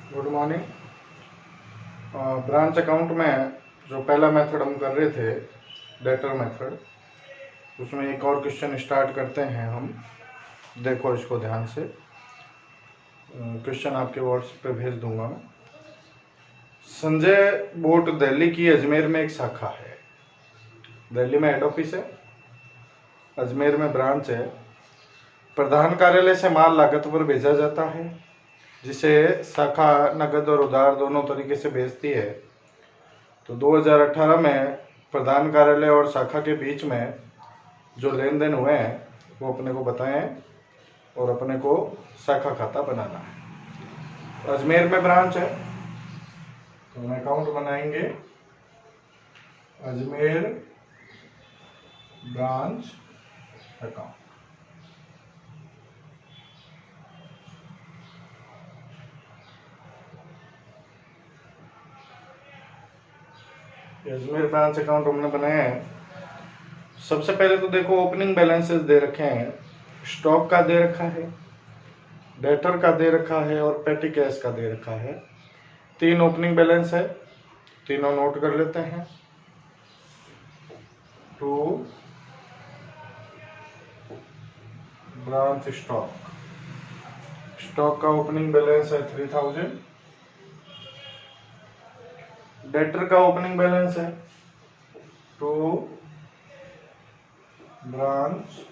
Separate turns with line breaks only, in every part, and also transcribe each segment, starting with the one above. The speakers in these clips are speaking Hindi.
Good morning. ब्रांच अकाउंट में जो पहला मेथड हम कर रहे थे, डेटर मेथड, उसमें एक और क्वेश्चन स्टार्ट करते हैं हम। देखो इसको ध्यान से। क्वेश्चन आपके व्हाट्सएप पे भेज दूंगा मैं। संजय बोट दिल्ली की अजमेर में एक शाखा है। दिल्ली में हेड ऑफिस है, अजमेर में ब्रांच है। प्रधान कार्यालय से माल लागत पर भेजा जाता है, जिसे शाखा नगद और उधार दोनों तरीके से भेजती है। तो 2018 में प्रधान कार्यालय और शाखा के बीच में जो लेन देन हुए हैं वो अपने को बताएं और अपने को शाखा खाता बनाना है। अजमेर में ब्रांच है तो हम अकाउंट बनाएंगे, Ajmer branch account. Ajmer branch account हमने बनाया है। सबसे पहले तो देखो ओपनिंग बैलेंसेस दे रखे हैं। स्टॉक का दे रखा है, डेटर का दे रखा है और पेटी कैश का दे रखा है। 3 ओपनिंग बैलेंस है, तीनों नोट कर लेते हैं। 2 ब्रांच स्टॉक, स्टॉक का ओपनिंग बैलेंस है 3000। डेटर का ओपनिंग बैलेंस है 2 ब्रांच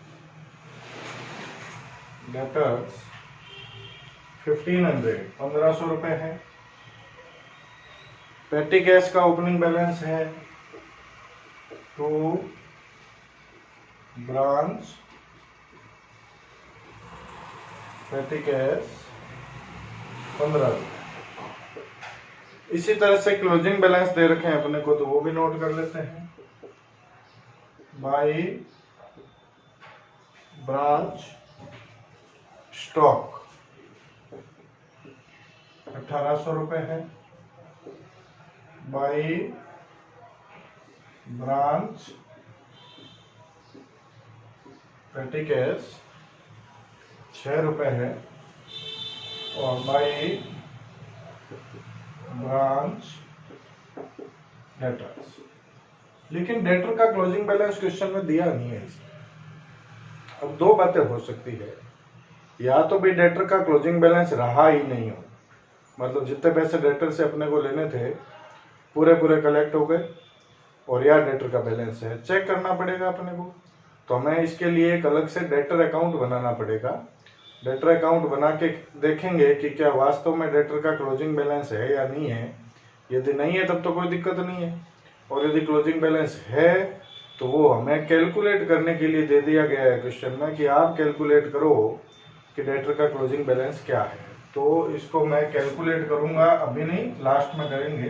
डेटर्स 1500, 1500 रुपए है। पेटी कैश का ओपनिंग बैलेंस है 2 ब्रांच पेटी कैश 15 रुपए। इसी तरह से क्लोजिंग बैलेंस दे रखे हैं अपने को, तो वो भी नोट कर लेते हैं। बाई ब्रांच स्टॉक 1800 रुपए है। बाई ब्रांच पेटी कैश 6 रुपए है। और बाई ब्रांच डेटर्स। लेकिन डेटर का क्लोजिंग बैलेंस क्वेश्चन में दिया नहीं है। अब 2 बातें हो सकती है, या तो भी डेटर का क्लोजिंग बैलेंस रहा ही नहीं हो, मतलब जितने पैसे डेटर से अपने को लेने थे पूरे कलेक्ट हो गए, और या डेटर का बैलेंस है, चेक करना पड़ेगा अपने को। तो हमें इसके लिए एक अलग से डेटर अकाउंट बनाना पड़ेगा। डेटर अकाउंट बना के देखेंगे कि क्या वास्तव में डेटर का क्लोजिंग बैलेंस है या नहीं है। यदि नहीं है तब तो कोई दिक्कत नहीं है, और यदि क्लोजिंग बैलेंस है तो वो हमें कैलकुलेट करने के लिए दे दिया गया है क्वेश्चन में कि आप कैलकुलेट करो कि डेटर का क्लोजिंग बैलेंस क्या है। तो इसको मैं कैलकुलेट करूंगा, अभी नहीं, लास्ट में करेंगे।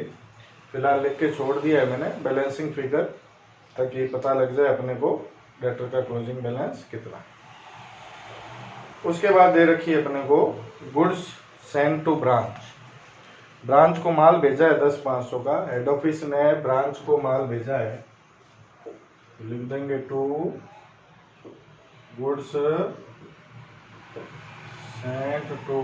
फिलहाल लिख के छोड़ दिया है मैंने बैलेंसिंग फिगर, ताकि पता लग जाए अपने को डेटर का क्लोजिंग बैलेंस कितना है। उसके बाद दे रखी है अपने को goods send to branch. Branch को माल भेजा है 10,500 का। हेड ऑफिस ने ब्रांच को माल भेजा है, लिख देंगे to goods sent to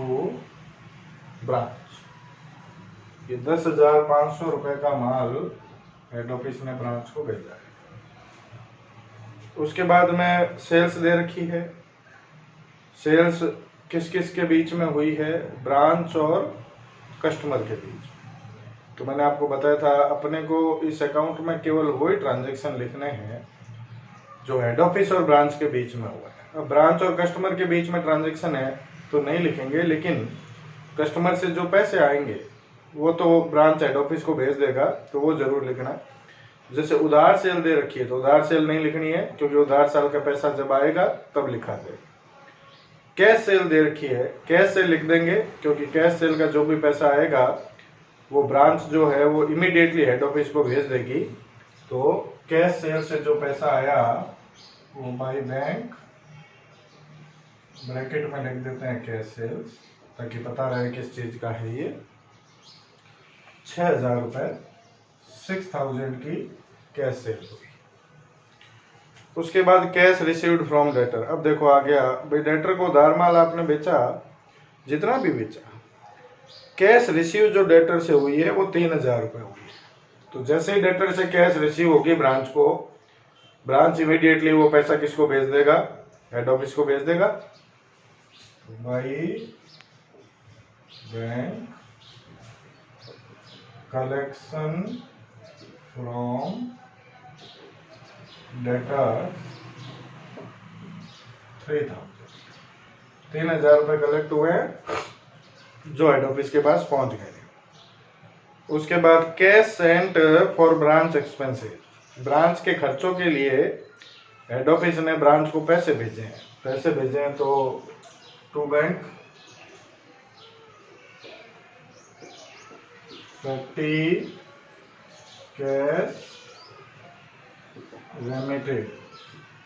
branch. ये 10,500 रुपए का माल हेड ऑफिस ने ब्रांच को भेजा है। उसके बाद में सेल्स दे रखी है। सेल्स किस किस के बीच में हुई है? ब्रांच और कस्टमर के बीच। तो मैंने आपको बताया था अपने को इस अकाउंट में केवल वही ट्रांजैक्शन लिखने हैं जो हेड ऑफिस और ब्रांच के बीच में हुआ है। अब ब्रांच और कस्टमर के बीच में ट्रांजैक्शन है तो नहीं लिखेंगे, लेकिन कस्टमर से जो पैसे आएंगे वो तो ब्रांच हेड ऑफिस को भेज देगा, तो वो जरूर लिखना। जैसे उधार सेल दे रखी है तो उधार सेल नहीं लिखनी है, क्योंकि उधार साल का पैसा जब आएगा तब लिखा जाएगा। कैश सेल दे रखी है, कैश सेल लिख देंगे, क्योंकि कैश सेल का जो भी पैसा आएगा वो ब्रांच जो है वो इमीडिएटली हेड ऑफिस को भेज देगी। तो कैश सेल से जो पैसा आया वो बाय बैंक, ब्रैकेट में लिख देते हैं कैश सेल्स, ताकि पता रहे किस चीज का है ये। 6,000 रुपए, 6,000 की कैश सेल हुई। उसके बाद कैश रिसीव्ड फ्रॉम डेटर। अब देखो आ गया भाई, डेटर को उधार माल आपने बेचा, जितना भी बेचा, कैश रिसीव जो डेटर से हुई है वो 3,000 रुपये हुई है। तो जैसे ही डेटर से कैश रिसीव होगी ब्रांच को, ब्रांच इमीडिएटली वो पैसा किसको भेज देगा, हेड ऑफिस को भेज देगा। By bank collection from debtor 3,000 रुपये कलेक्ट हुए जो हेड ऑफिस के पास पहुंच गए। उसके बाद cash sent for branch expenses, branch के खर्चों के लिए हेड ऑफिस ने ब्रांच को पैसे भेजे हैं। पैसे भेजे हैं तो to bank petty cash remitted,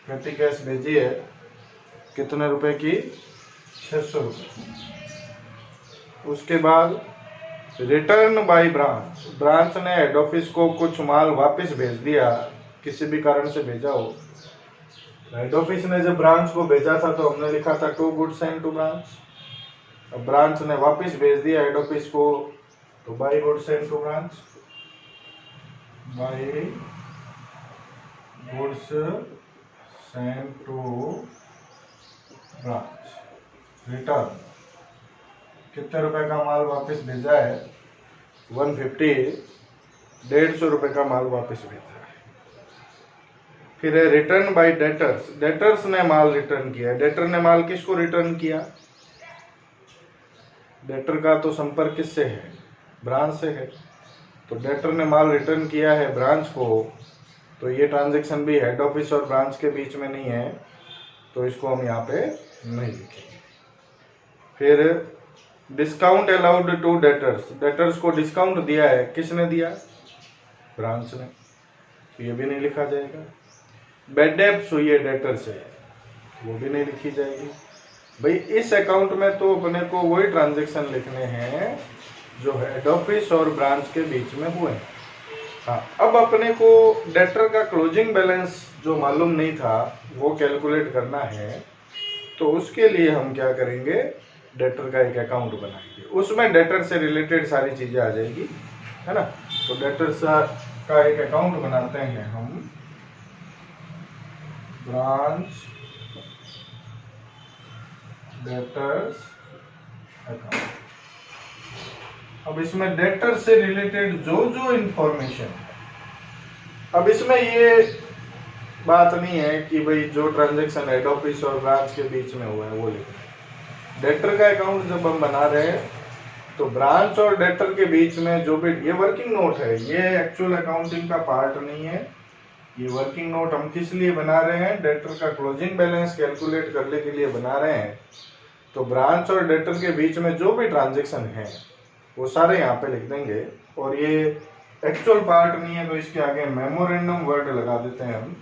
petty cash भेजी है कितने रुपए की, 600 रुपये। उसके बाद रिटर्न बाय ब्रांच, ब्रांच ने हेड ऑफिस को कुछ माल वापस भेज दिया, किसी भी कारण से भेजा हो। हेड ऑफिस ने जब ब्रांच को भेजा था तो हमने लिखा था to goods sent to branch. अब ब्रांच ने वापस भेज दिया हेड ऑफिस को, तो by goods sent to branch, by goods sent to branch. Return, कितने रुपए का माल वापस भेजा है, 150, 150 रुपए का माल वापस भेजा है। फिर है रिटर्न बाय डेटर्स, डेटर्स ने माल रिटर्न किया। डेटर ने माल किसको रिटर्न किया, डेटर का तो संपर्क किससे है, ब्रांच से है। तो डेटर ने माल रिटर्न किया है ब्रांच को, तो ये ट्रांजैक्शन भी हेड ऑफिस और ब्रांच के बीच में नहीं है, तो इसको हम यहाँ पे नहीं लिखेंगे। फिर discount allowed to debtors, debtors को डिस्काउंट दिया है, किसने दिया, ब्रांच ने, तो ये भी नहीं लिखा जाएगा। बैड डेब्ट्स हुई है डेटर से, वो भी नहीं लिखी जाएगी। भाई इस अकाउंट में तो अपने को वही ट्रांजैक्शन लिखने हैं जो हेड ऑफिस और ब्रांच के बीच में हुए। हाँ, अब अपने को डेटर का क्लोजिंग बैलेंस जो मालूम नहीं था वो कैलकुलेट करना है, तो उसके लिए हम क्या करेंगे, डेटर का एक अकाउंट बनाएंगे, उसमें डेटर से रिलेटेड सारी चीजें आ जाएगी, है ना। तो डेटर का एक अकाउंट बनाते हैं हम, ब्रांच डेटर्स अकाउंट। अब इसमें डेटर से रिलेटेड जो जो इंफॉर्मेशन है, अब इसमें ये बात नहीं है कि भाई जो ट्रांजैक्शन हेड ऑफिस और ब्रांच के बीच में हुआ है वो लिखना है। डेटर का अकाउंट जब हम बना रहे हैं तो ब्रांच और डेटर के बीच में जो भी, ये वर्किंग नोट है, ये एक्चुअल अकाउंटिंग का पार्ट नहीं है। ये वर्किंग नोट हम किस लिए बना रहे हैं, डेटर का क्लोजिंग बैलेंस कैलकुलेट करने के लिए बना रहे हैं। तो ब्रांच और डेटर के बीच में जो भी ट्रांजैक्शन है वो सारे यहाँ पे लिख देंगे, और ये एक्चुअल पार्ट नहीं है तो इसके आगे मेमोरेंडम वर्ड लगा देते हैं हम।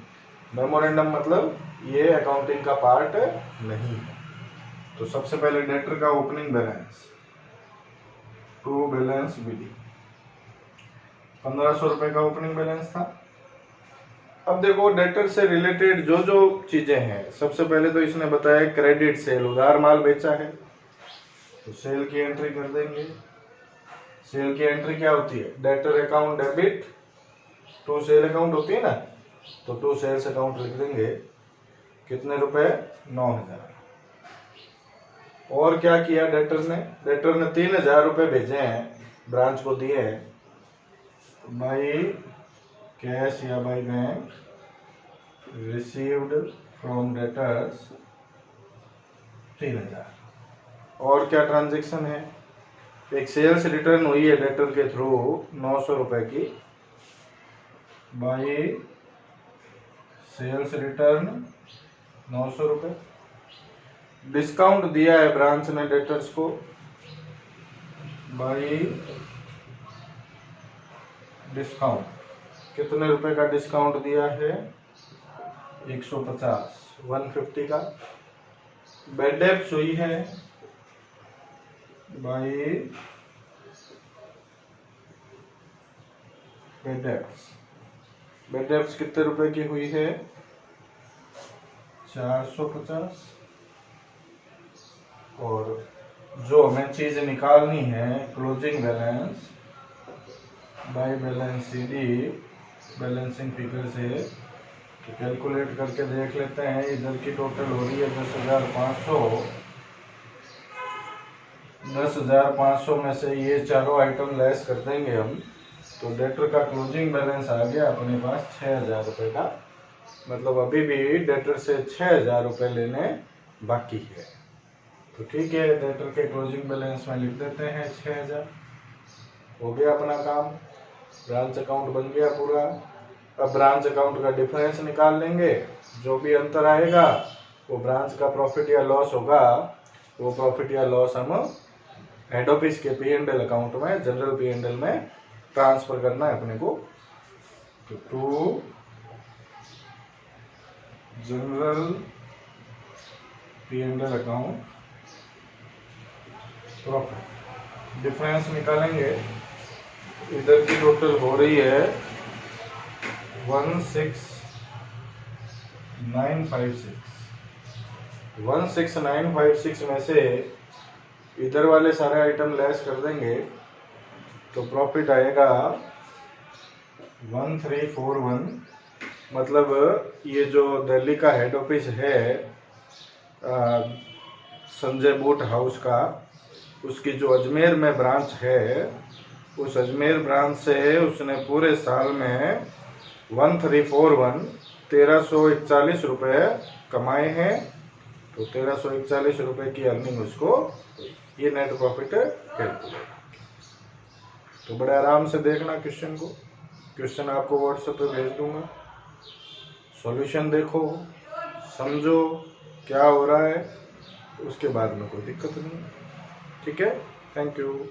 मेमोरेंडम मतलब ये अकाउंटिंग का पार्ट नहीं है। तो सबसे पहले डेटर का ओपनिंग बैलेंस, टू बैलेंस विधि, 1500 रुपए का ओपनिंग बैलेंस था। अब देखो डेटर से रिलेटेड जो जो चीजें हैं, सबसे पहले तो इसने बताया क्रेडिट सेल, उधार माल बेचा है तो सेल की एंट्री कर देंगे। सेल की एंट्री क्या होती है, debtor account debit to sale account होती है ना, तो टू सेल्स अकाउंट लिख देंगे, कितने रुपए, 9,000। और क्या किया डेटर ने, डेटर ने 3,000 रुपए भेजे हैं, ब्रांच को दिए हैं, बाई कैश या by bank received from debtors 3,000। और क्या ट्रांजैक्शन है, एक सेल्स रिटर्न हुई है डेटर के थ्रू 900 रुपए की, बाई सेल्स रिटर्न 900 रुपए। डिस्काउंट दिया है ब्रांच ने डेटर्स को, बाई डिस्काउंट, कितने रुपए का डिस्काउंट दिया है, 150, 150 का। बैड डेब्ट्स हुई है by bad debts, bad debts कितने रुपए की हुई है, 450। और जो हमें चीज निकालनी है closing balance by balance CD balancing figure से, तो कैलकुलेट करके देख लेते हैं। इधर की टोटल हो रही है 10,500। 10,500 में से ये चारों आइटम लेस कर देंगे हम, तो डेटर का क्लोजिंग बैलेंस आ गया अपने पास 6,000 रुपये का। मतलब अभी भी डेटर से 6,000 रुपये लेने बाकी है। तो ठीक है, डेटर के क्लोजिंग बैलेंस में लिख देते हैं 6,000। हो गया अपना काम, ब्रांच अकाउंट बन गया पूरा। अब ब्रांच अकाउंट का डिफरेंस निकाल लेंगे। जो भी अंतर आएगा वो ब्रांच का प्रॉफिट या लॉस होगा, वो प्रॉफिट या लॉस हम हेड ऑफिस के P&L अकाउंट में, जनरल P&L में ट्रांसफर करना है अपने को। तो to general P&L account profit, difference निकालेंगे। इधर की टोटल हो रही है 16,956। 16,956 में से इधर वाले सारे आइटम लेस कर देंगे, तो प्रॉफिट आएगा 1341। मतलब ये जो दिल्ली का हेड ऑफिस है संजय बूट हाउस का, उसकी जो अजमेर में ब्रांच है, उस अजमेर ब्रांच से उसने पूरे साल में 1341 1341 रुपये कमाए हैं। तो 1341 रुपये की अर्निंग उसको, ये नेट प्रॉफिट कैलकुलेट। तो बड़े आराम से देखना क्वेश्चन को, क्वेश्चन आपको व्हाट्सएप पे भेज दूंगा। सॉल्यूशन देखो, समझो क्या हो रहा है, उसके बाद में कोई दिक्कत नहीं है। ठीक है, थैंक यू।